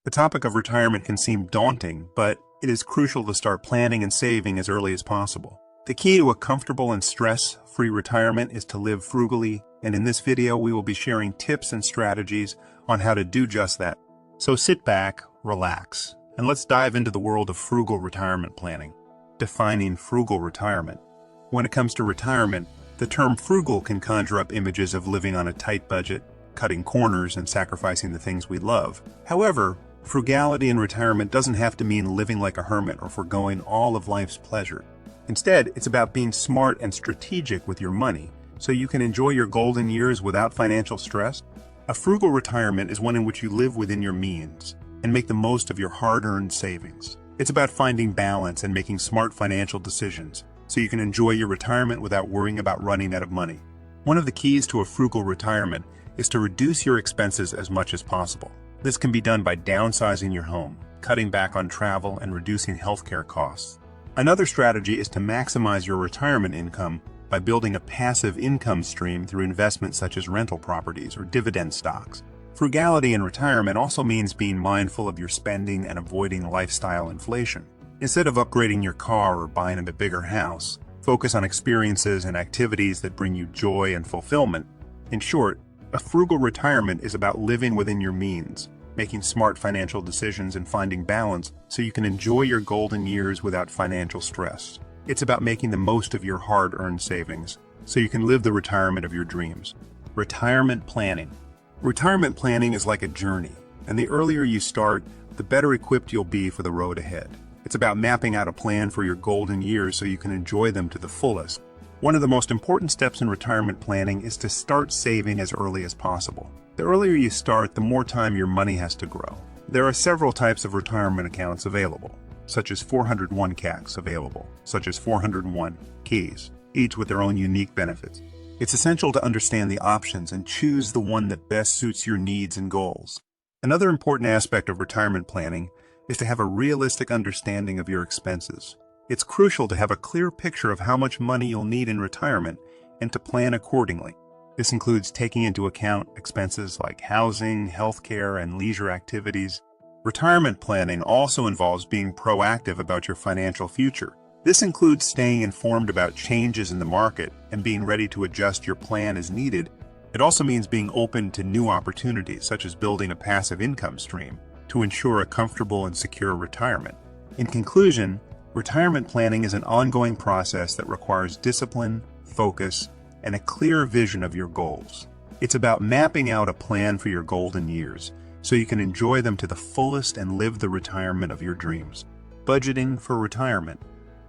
The topic of retirement can seem daunting, but it is crucial to start planning and saving as early as possible. The key to a comfortable and stress-free retirement is to live frugally, and in this video we will be sharing tips and strategies on how to do just that. So sit back, relax, and let's dive into the world of frugal retirement planning. Defining frugal retirement. When it comes to retirement, the term frugal can conjure up images of living on a tight budget, cutting corners, and sacrificing the things we love. However, frugality in retirement doesn't have to mean living like a hermit or foregoing all of life's pleasure. Instead, it's about being smart and strategic with your money so you can enjoy your golden years without financial stress. A frugal retirement is one in which you live within your means and make the most of your hard-earned savings. It's about finding balance and making smart financial decisions so you can enjoy your retirement without worrying about running out of money. One of the keys to a frugal retirement is to reduce your expenses as much as possible. This can be done by downsizing your home, cutting back on travel, and reducing healthcare costs. Another strategy is to maximize your retirement income by building a passive income stream through investments such as rental properties or dividend stocks. Frugality in retirement also means being mindful of your spending and avoiding lifestyle inflation. Instead of upgrading your car or buying a bigger house, focus on experiences and activities that bring you joy and fulfillment. In short, a frugal retirement is about living within your means, making smart financial decisions and finding balance so you can enjoy your golden years without financial stress. It's about making the most of your hard-earned savings so you can live the retirement of your dreams. Retirement planning. Retirement planning is like a journey, and the earlier you start, the better equipped you'll be for the road ahead. It's about mapping out a plan for your golden years so you can enjoy them to the fullest. One of the most important steps in retirement planning is to start saving as early as possible. The earlier you start, the more time your money has to grow. There are several types of retirement accounts available, such as 401 KACs available, such as 401 Ks, each with their own unique benefits. It's essential to understand the options and choose the one that best suits your needs and goals. Another important aspect of retirement planning is to have a realistic understanding of your expenses. It's crucial to have a clear picture of how much money you'll need in retirement and to plan accordingly. This includes taking into account expenses like housing, healthcare, and leisure activities. Retirement planning also involves being proactive about your financial future. This includes staying informed about changes in the market and being ready to adjust your plan as needed. It also means being open to new opportunities, such as building a passive income stream, to ensure a comfortable and secure retirement. In conclusion, retirement planning is an ongoing process that requires discipline, focus, and a clear vision of your goals. It's about mapping out a plan for your golden years so you can enjoy them to the fullest and live the retirement of your dreams. Budgeting for retirement.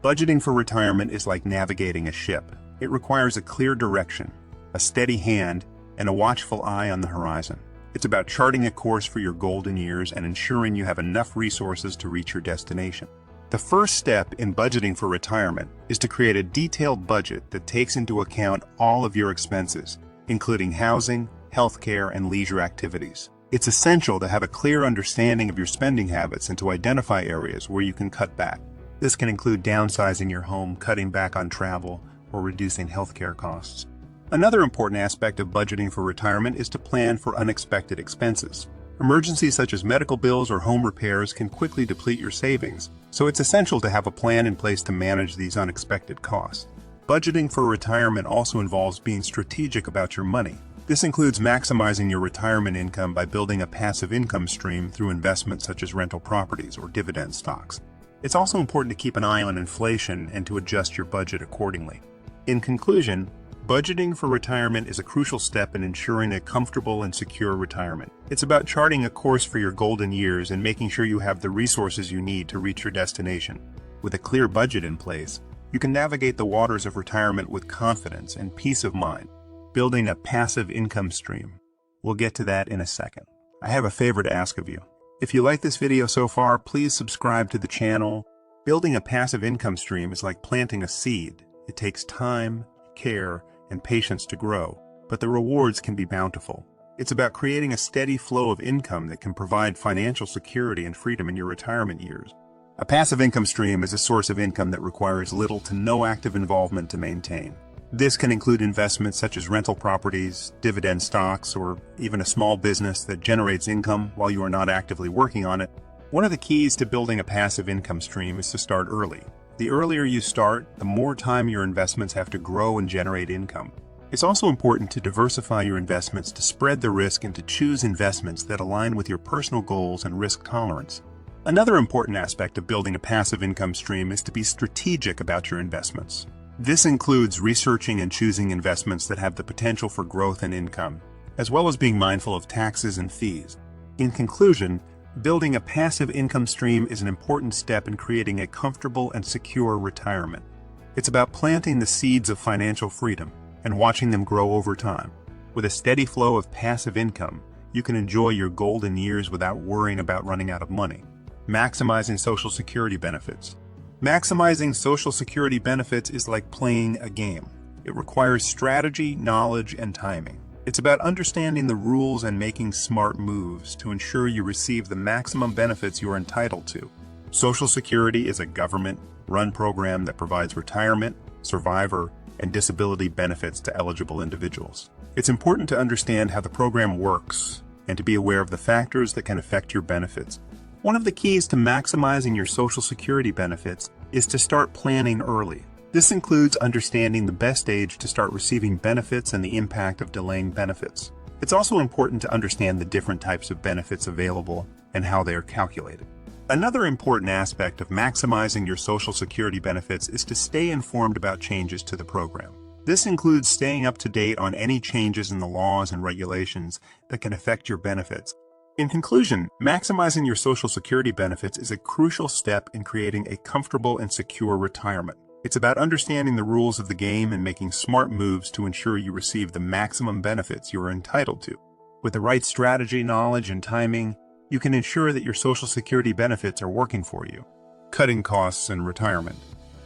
Budgeting for retirement is like navigating a ship. It requires a clear direction, a steady hand, and a watchful eye on the horizon. It's about charting a course for your golden years and ensuring you have enough resources to reach your destination. The first step in budgeting for retirement is to create a detailed budget that takes into account all of your expenses, including housing, healthcare, and leisure activities. It's essential to have a clear understanding of your spending habits and to identify areas where you can cut back. This can include downsizing your home, cutting back on travel, or reducing healthcare costs. Another important aspect of budgeting for retirement is to plan for unexpected expenses. Emergencies such as medical bills or home repairs can quickly deplete your savings, so it's essential to have a plan in place to manage these unexpected costs. Budgeting for retirement also involves being strategic about your money. This includes maximizing your retirement income by building a passive income stream through investments such as rental properties or dividend stocks. It's also important to keep an eye on inflation and to adjust your budget accordingly. In conclusion, budgeting for retirement is a crucial step in ensuring a comfortable and secure retirement. It's about charting a course for your golden years and making sure you have the resources you need to reach your destination. With a clear budget in place, you can navigate the waters of retirement with confidence and peace of mind, building a passive income stream. We'll get to that in a second. I have a favor to ask of you. If you like this video so far, please subscribe to the channel. Building a passive income stream is like planting a seed. It takes time, care, and patience to grow, but the rewards can be bountiful. It's about creating a steady flow of income that can provide financial security and freedom in your retirement years. A passive income stream is a source of income that requires little to no active involvement to maintain. This can include investments such as rental properties, dividend stocks, or even a small business that generates income while you are not actively working on it. One of the keys to building a passive income stream is to start early. The earlier you start, the more time your investments have to grow and generate income. It's also important to diversify your investments to spread the risk and to choose investments that align with your personal goals and risk tolerance. Another important aspect of building a passive income stream is to be strategic about your investments. This includes researching and choosing investments that have the potential for growth and income, as well as being mindful of taxes and fees. In conclusion, building a passive income stream is an important step in creating a comfortable and secure retirement. It's about planting the seeds of financial freedom and watching them grow over time. With a steady flow of passive income, you can enjoy your golden years without worrying about running out of money. Maximizing Social Security benefits. Maximizing Social Security benefits is like playing a game. It requires strategy, knowledge, and timing. It's about understanding the rules and making smart moves to ensure you receive the maximum benefits you are entitled to. Social Security is a government-run program that provides retirement, survivor, and disability benefits to eligible individuals. It's important to understand how the program works and to be aware of the factors that can affect your benefits. One of the keys to maximizing your Social Security benefits is to start planning early. This includes understanding the best age to start receiving benefits and the impact of delaying benefits. It's also important to understand the different types of benefits available and how they are calculated. Another important aspect of maximizing your Social Security benefits is to stay informed about changes to the program. This includes staying up to date on any changes in the laws and regulations that can affect your benefits. In conclusion, maximizing your Social Security benefits is a crucial step in creating a comfortable and secure retirement. It's about understanding the rules of the game and making smart moves to ensure you receive the maximum benefits you are entitled to. With the right strategy, knowledge, and timing, you can ensure that your Social Security benefits are working for you. Cutting costs in retirement.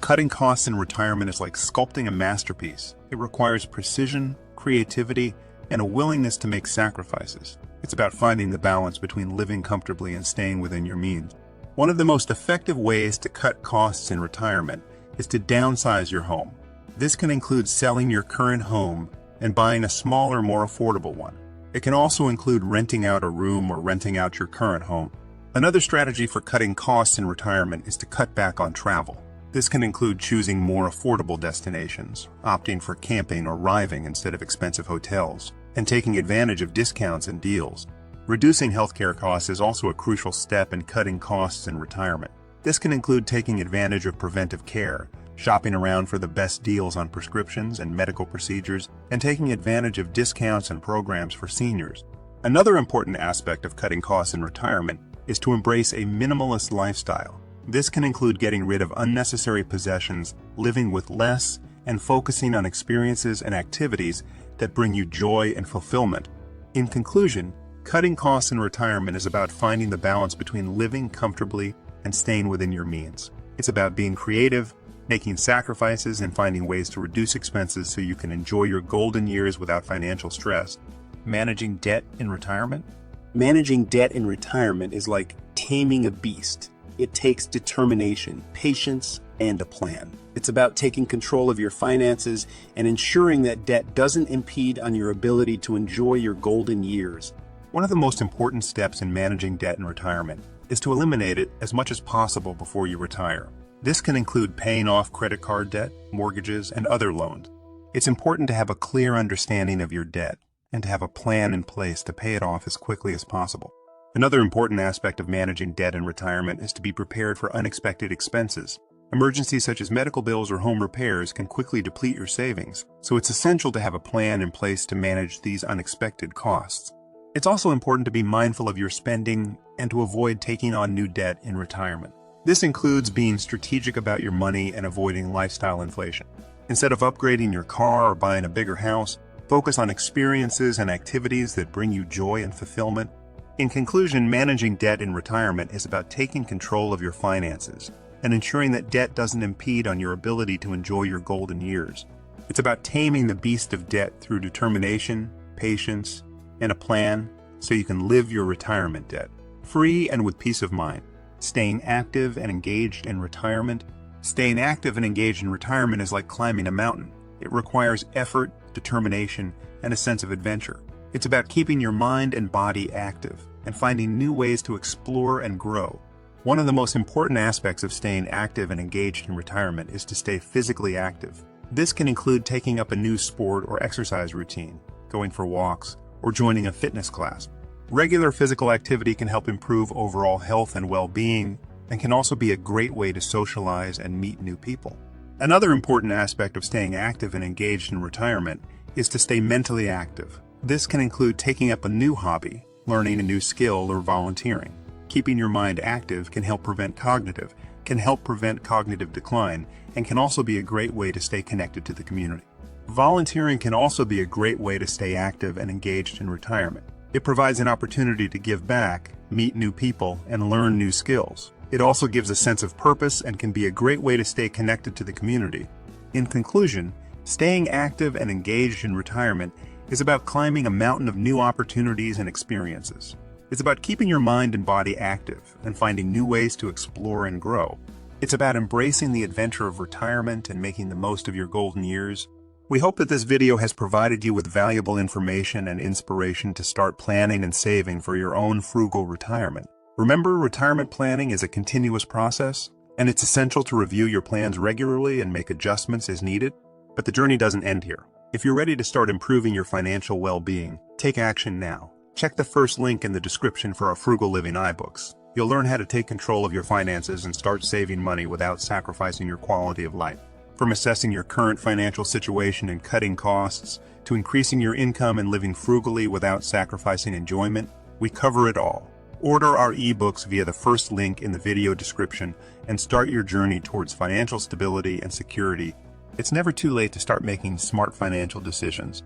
Cutting costs in retirement is like sculpting a masterpiece. It requires precision, creativity, and a willingness to make sacrifices. It's about finding the balance between living comfortably and staying within your means. One of the most effective ways to cut costs in retirement is to downsize your home. This can include selling your current home and buying a smaller, more affordable one. It can also include renting out a room or renting out your current home. Another strategy for cutting costs in retirement is to cut back on travel. This can include choosing more affordable destinations, opting for camping or riding instead of expensive hotels, and taking advantage of discounts and deals. Reducing healthcare costs is also a crucial step in cutting costs in retirement. This can include taking advantage of preventive care, shopping around for the best deals on prescriptions and medical procedures, and taking advantage of discounts and programs for seniors. Another important aspect of cutting costs in retirement is to embrace a minimalist lifestyle. This can include getting rid of unnecessary possessions, living with less, and focusing on experiences and activities that bring you joy and fulfillment. In conclusion, cutting costs in retirement is about finding the balance between living comfortably and staying within your means. It's about being creative, making sacrifices, and finding ways to reduce expenses so you can enjoy your golden years without financial stress. Managing debt in retirement? Managing debt in retirement is like taming a beast. It takes determination, patience, and a plan. It's about taking control of your finances and ensuring that debt doesn't impede on your ability to enjoy your golden years. One of the most important steps in managing debt in retirement is to eliminate it as much as possible before you retire. This can include paying off credit card debt, mortgages, and other loans. It's important to have a clear understanding of your debt and to have a plan in place to pay it off as quickly as possible. Another important aspect of managing debt in retirement is to be prepared for unexpected expenses. Emergencies such as medical bills or home repairs can quickly deplete your savings, so it's essential to have a plan in place to manage these unexpected costs. It's also important to be mindful of your spending and to avoid taking on new debt in retirement. This includes being strategic about your money and avoiding lifestyle inflation. Instead of upgrading your car or buying a bigger house, focus on experiences and activities that bring you joy and fulfillment. In conclusion, managing debt in retirement is about taking control of your finances and ensuring that debt doesn't impede on your ability to enjoy your golden years. It's about taming the beast of debt through determination, patience, and a plan so you can live your retirement debt free and with peace of mind. Staying active and engaged in retirement. Staying active and engaged in retirement is like climbing a mountain. It requires effort, determination, and a sense of adventure. It's about keeping your mind and body active and finding new ways to explore and grow. One of the most important aspects of staying active and engaged in retirement is to stay physically active. This can include taking up a new sport or exercise routine, going for walks, or joining a fitness class. Regular physical activity can help improve overall health and well-being, and can also be a great way to socialize and meet new people. Another important aspect of staying active and engaged in retirement is to stay mentally active. This can include taking up a new hobby, learning a new skill, or volunteering. Keeping your mind active can help prevent cognitive decline, and can also be a great way to stay connected to the community. Volunteering can also be a great way to stay active and engaged in retirement. It provides an opportunity to give back, meet new people, and learn new skills. It also gives a sense of purpose and can be a great way to stay connected to the community. In conclusion, staying active and engaged in retirement is about climbing a mountain of new opportunities and experiences. It's about keeping your mind and body active and finding new ways to explore and grow. It's about embracing the adventure of retirement and making the most of your golden years. We hope that this video has provided you with valuable information and inspiration to start planning and saving for your own frugal retirement. Remember, retirement planning is a continuous process, and it's essential to review your plans regularly and make adjustments as needed. But the journey doesn't end here. If you're ready to start improving your financial well-being, take action now. Check the first link in the description for our Frugal Living iBooks. You'll learn how to take control of your finances and start saving money without sacrificing your quality of life. From assessing your current financial situation and cutting costs, to increasing your income and living frugally without sacrificing enjoyment, we cover it all. Order our ebooks via the first link in the video description and start your journey towards financial stability and security. It's never too late to start making smart financial decisions.